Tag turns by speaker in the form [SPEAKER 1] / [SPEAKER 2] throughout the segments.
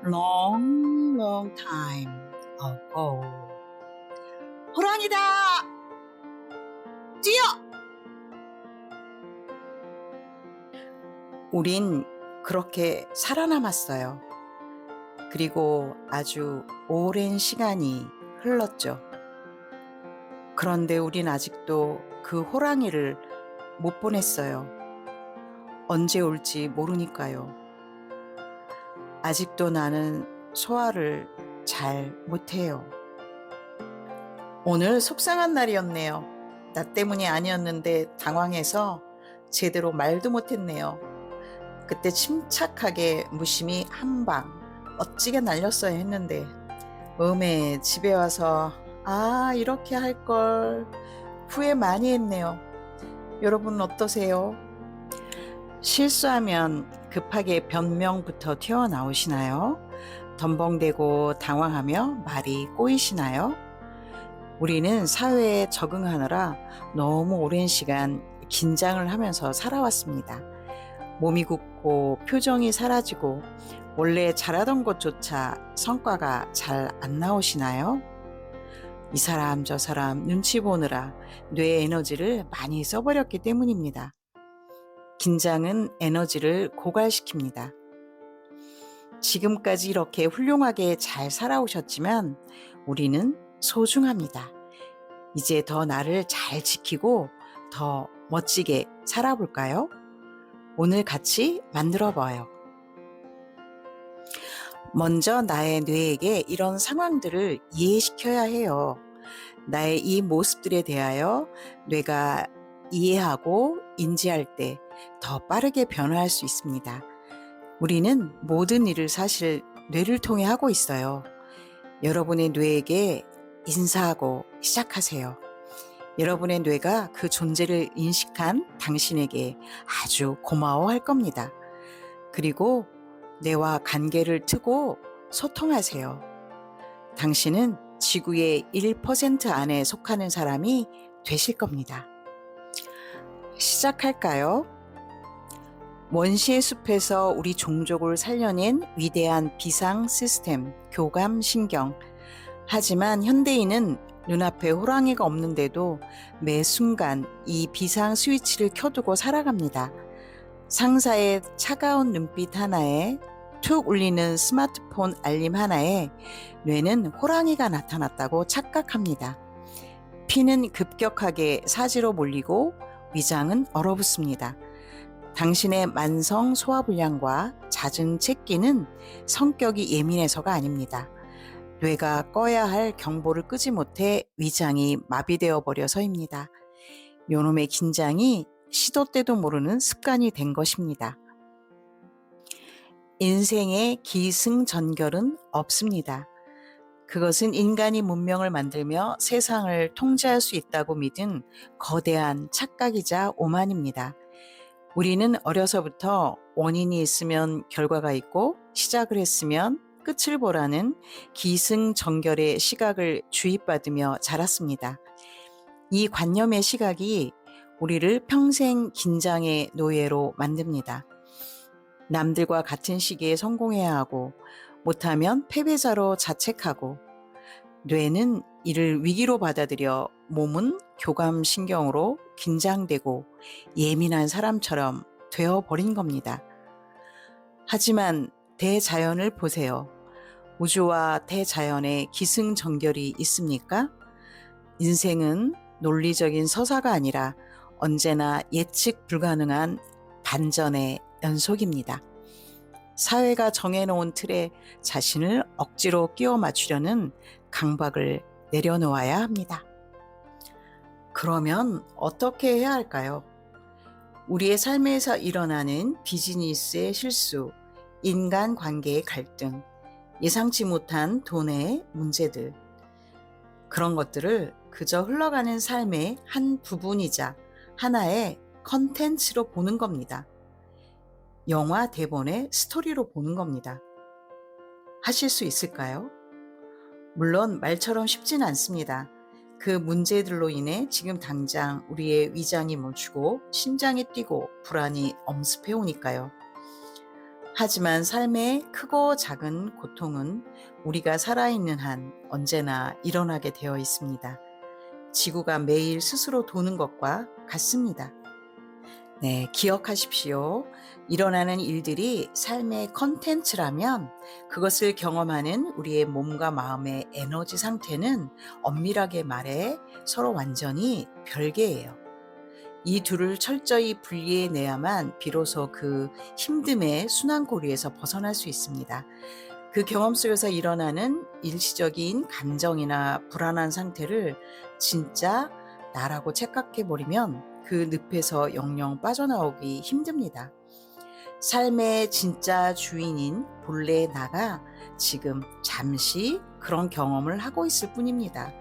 [SPEAKER 1] long, long time ago. 호랑이다! 뛰어! 우린 그렇게 살아남았어요. 그리고 아주 오랜 시간이 흘렀죠. 그런데 우린 아직도 그 호랑이를 못 보냈어요. 언제 올지 모르니까요. 아직도 나는 소화를 잘 못해요. 오늘 속상한 날이었네요. 나 때문이 아니었는데 당황해서 제대로 말도 못했네요. 그때 침착하게 무심히 한 방 멋지게 날렸어야 했는데 집에 와서 이렇게 할 걸 후회 많이 했네요. 여러분은 어떠세요? 실수하면 급하게 변명부터 튀어나오시나요? 덤벙대고 당황하며 말이 꼬이시나요? 우리는 사회에 적응하느라 너무 오랜 시간 긴장을 하면서 살아왔습니다. 몸이 굳고 표정이 사라지고 원래 잘하던 것조차 성과가 잘 안 나오시나요? 이 사람 저 사람 눈치 보느라 뇌 에너지를 많이 써버렸기 때문입니다. 긴장은 에너지를 고갈시킵니다. 지금까지 이렇게 훌륭하게 잘 살아오셨지만 우리는 소중합니다. 이제 더 나를 잘 지키고 더 멋지게 살아볼까요? 오늘 같이 만들어봐요. 먼저 나의 뇌에게 이런 상황들을 이해시켜야 해요. 나의 이 모습들에 대하여 뇌가 이해하고 인지할 때 더 빠르게 변화할 수 있습니다. 우리는 모든 일을 사실 뇌를 통해 하고 있어요. 여러분의 뇌에게 인사하고 시작하세요. 여러분의 뇌가 그 존재를 인식한 당신에게 아주 고마워할 겁니다. 그리고 뇌와 관계를 트고 소통하세요. 당신은 지구의 1% 안에 속하는 사람이 되실 겁니다. 시작할까요? 원시의 숲에서 우리 종족을 살려낸 위대한 비상 시스템, 교감신경. 하지만 현대인은 눈앞에 호랑이가 없는데도 매 순간 이 비상 스위치를 켜두고 살아갑니다. 상사의 차가운 눈빛 하나에 툭 울리는 스마트폰 알림 하나에 뇌는 호랑이가 나타났다고 착각합니다. 피는 급격하게 사지로 몰리고 위장은 얼어붙습니다. 당신의 만성 소화불량과 잦은 체기는 성격이 예민해서가 아닙니다. 뇌가 꺼야 할 경보를 끄지 못해 위장이 마비되어 버려서입니다. 요놈의 긴장이 시도 때도 모르는 습관이 된 것입니다. 인생의 기승전결은 없습니다. 그것은 인간이 문명을 만들며 세상을 통제할 수 있다고 믿은 거대한 착각이자 오만입니다. 우리는 어려서부터 원인이 있으면 결과가 있고 시작을 했으면 끝을 보라는 기승전결의 시각을 주입받으며 자랐습니다. 이 관념의 시각이 우리를 평생 긴장의 노예로 만듭니다. 남들과 같은 시기에 성공해야 하고 못하면 패배자로 자책하고 뇌는 이를 위기로 받아들여 몸은 교감신경으로 긴장되고 예민한 사람처럼 되어버린 겁니다. 하지만 대자연을 보세요. 우주와 대자연의 기승전결이 있습니까? 인생은 논리적인 서사가 아니라 언제나 예측 불가능한 반전의 연속입니다. 사회가 정해놓은 틀에 자신을 억지로 끼워 맞추려는 강박을 내려놓아야 합니다. 그러면 어떻게 해야 할까요? 우리의 삶에서 일어나는 비즈니스의 실수, 인간관계의 갈등, 예상치 못한 돈의 문제들, 그런 것들을 그저 흘러가는 삶의 한 부분이자 하나의 컨텐츠로 보는 겁니다. 영화 대본의 스토리로 보는 겁니다. 하실 수 있을까요? 물론 말처럼 쉽진 않습니다. 그 문제들로 인해 지금 당장 우리의 위장이 멈추고 심장이 뛰고 불안이 엄습해 오니까요. 하지만 삶의 크고 작은 고통은 우리가 살아있는 한 언제나 일어나게 되어 있습니다. 지구가 매일 스스로 도는 것과 같습니다. 네, 기억하십시오. 일어나는 일들이 삶의 컨텐츠라면 그것을 경험하는 우리의 몸과 마음의 에너지 상태는 엄밀하게 말해 서로 완전히 별개예요. 이 둘을 철저히 분리해내야만 비로소 그 힘듦의 순환고리에서 벗어날 수 있습니다. 그 경험 속에서 일어나는 일시적인 감정이나 불안한 상태를 진짜 나라고 착각해버리면 그 늪에서 영영 빠져나오기 힘듭니다. 삶의 진짜 주인인 본래의 나가 지금 잠시 그런 경험을 하고 있을 뿐입니다.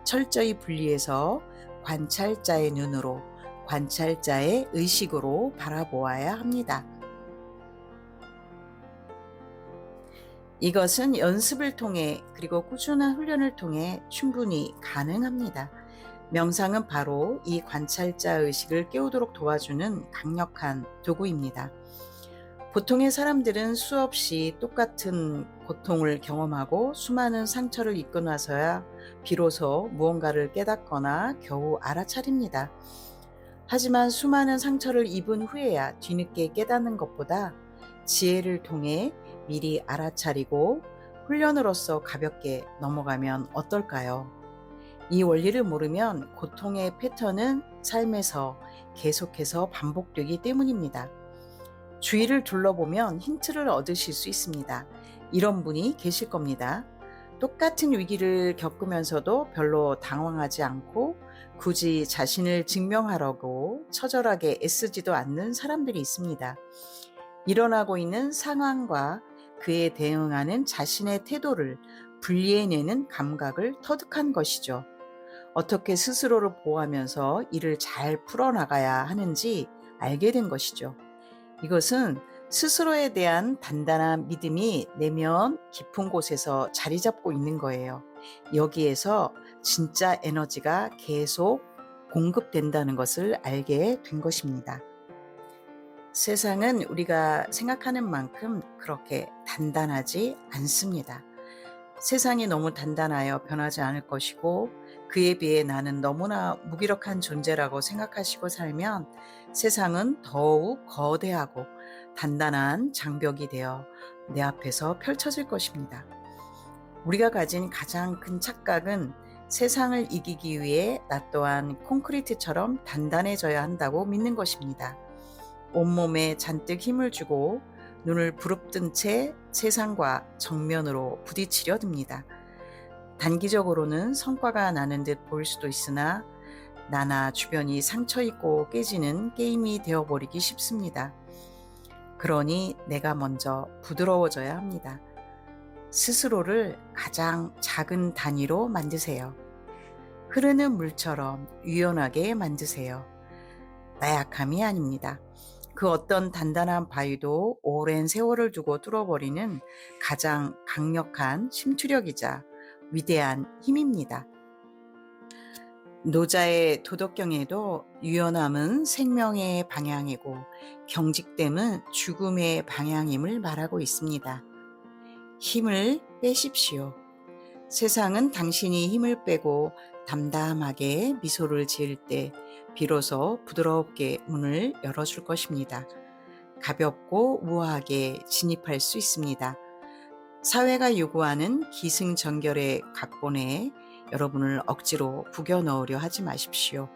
[SPEAKER 1] 철저히 분리해서 관찰자의 눈으로, 관찰자의 의식으로 바라보아야 합니다. 이것은 연습을 통해 그리고 꾸준한 훈련을 통해 충분히 가능합니다. 명상은 바로 이 관찰자 의식을 깨우도록 도와주는 강력한 도구입니다. 보통의 사람들은 수없이 똑같은 고통을 경험하고 수많은 상처를 입고 나서야 비로소 무언가를 깨닫거나 겨우 알아차립니다. 하지만 수많은 상처를 입은 후에야 뒤늦게 깨닫는 것보다 지혜를 통해 미리 알아차리고 훈련으로서 가볍게 넘어가면 어떨까요? 이 원리를 모르면 고통의 패턴은 삶에서 계속해서 반복되기 때문입니다. 주위를 둘러보면 힌트를 얻으실 수 있습니다. 이런 분이 계실 겁니다. 똑같은 위기를 겪으면서도 별로 당황하지 않고 굳이 자신을 증명하려고 처절하게 애쓰지도 않는 사람들이 있습니다. 일어나고 있는 상황과 그에 대응하는 자신의 태도를 분리해내는 감각을 터득한 것이죠. 어떻게 스스로를 보호하면서 이를 잘 풀어나가야 하는지 알게 된 것이죠. 이것은 스스로에 대한 단단한 믿음이 내면 깊은 곳에서 자리 잡고 있는 거예요. 여기에서 진짜 에너지가 계속 공급된다는 것을 알게 된 것입니다. 세상은 우리가 생각하는 만큼 그렇게 단단하지 않습니다. 세상이 너무 단단하여 변하지 않을 것이고 그에 비해 나는 너무나 무기력한 존재라고 생각하시고 살면 세상은 더욱 거대하고 단단한 장벽이 되어 내 앞에서 펼쳐질 것입니다. 우리가 가진 가장 큰 착각은 세상을 이기기 위해 나 또한 콘크리트처럼 단단해져야 한다고 믿는 것입니다. 온몸에 잔뜩 힘을 주고 눈을 부릅뜬 채 세상과 정면으로 부딪히려 듭니다. 단기적으로는 성과가 나는 듯 보일 수도 있으나 나나 주변이 상처 입고 깨지는 게임이 되어버리기 쉽습니다. 그러니 내가 먼저 부드러워져야 합니다. 스스로를 가장 작은 단위로 만드세요. 흐르는 물처럼 유연하게 만드세요. 나약함이 아닙니다. 그 어떤 단단한 바위도 오랜 세월을 두고 뚫어버리는 가장 강력한 심투력이자 위대한 힘입니다. 노자의 도덕경에도 유연함은 생명의 방향이고 경직됨은 죽음의 방향임을 말하고 있습니다. 힘을 빼십시오. 세상은 당신이 힘을 빼고 담담하게 미소를 지을 때 비로소 부드럽게 문을 열어줄 것입니다. 가볍고 우아하게 진입할 수 있습니다. 사회가 요구하는 기승전결의 각본에 여러분을 억지로 구겨 넣으려 하지 마십시오.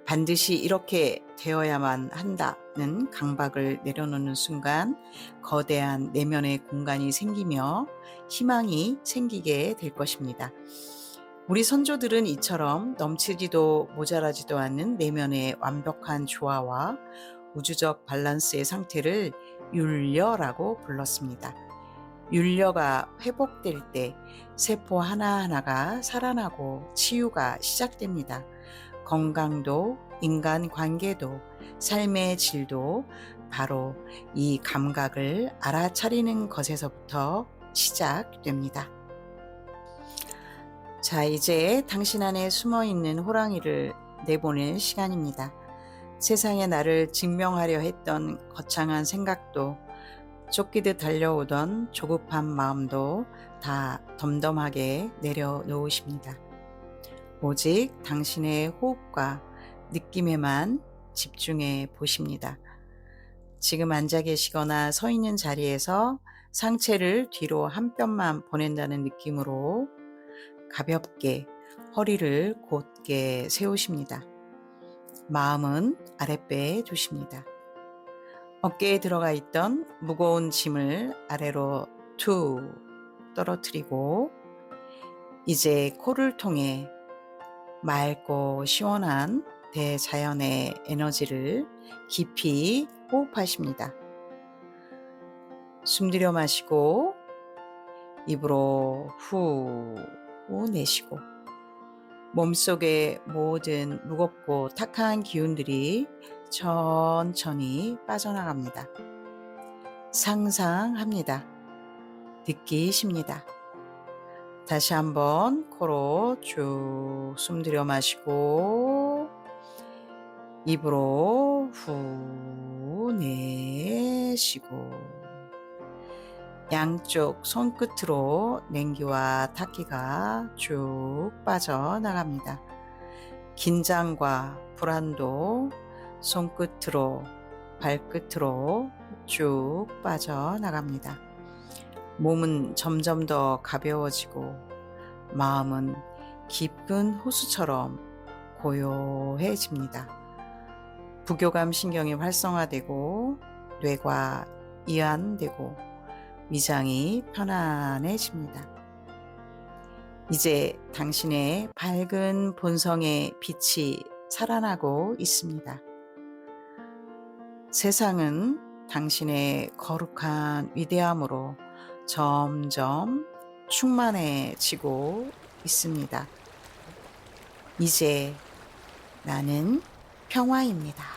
[SPEAKER 1] 반드시 이렇게 되어야만 한다는 강박을 내려놓는 순간 거대한 내면의 공간이 생기며 희망이 생기게 될 것입니다. 우리 선조들은 이처럼 넘치지도 모자라지도 않는 내면의 완벽한 조화와 우주적 밸런스의 상태를 율려라고 불렀습니다. 율려가 회복될 때 세포 하나하나가 살아나고 치유가 시작됩니다. 건강도 인간관계도 삶의 질도 바로 이 감각을 알아차리는 것에서부터 시작됩니다. 자, 이제 당신 안에 숨어있는 호랑이를 내보낼 시간입니다. 세상에 나를 증명하려 했던 거창한 생각도 쫓기듯 달려오던 조급한 마음도 다 덤덤하게 내려놓으십니다. 오직 당신의 호흡과 느낌에만 집중해 보십니다. 지금 앉아 계시거나 서 있는 자리에서 상체를 뒤로 한 뼘만 보낸다는 느낌으로 가볍게 허리를 곧게 세우십니다. 마음은 아랫배에 두십니다. 어깨에 들어가 있던 무거운 짐을 아래로 툭 떨어뜨리고 이제 코를 통해 맑고 시원한 대자연의 에너지를 깊이 호흡하십니다. 숨 들여 마시고 입으로 후 내쉬고 몸속의 모든 무겁고 탁한 기운들이 천천히 빠져나갑니다. 상상합니다. 느끼십니다. 다시 한번 코로 쭉 숨 들여 마시고 입으로 후 내쉬고 양쪽 손끝으로 냉기와 타기가 쭉 빠져나갑니다. 긴장과 불안도 손끝으로 발끝으로 쭉 빠져나갑니다. 몸은 점점 더 가벼워지고 마음은 깊은 호수처럼 고요해집니다. 부교감 신경이 활성화되고 뇌가 이완되고 위장이 편안해집니다. 이제 당신의 밝은 본성의 빛이 살아나고 있습니다. 세상은 당신의 거룩한 위대함으로 점점 충만해지고 있습니다. 이제 나는 평화입니다.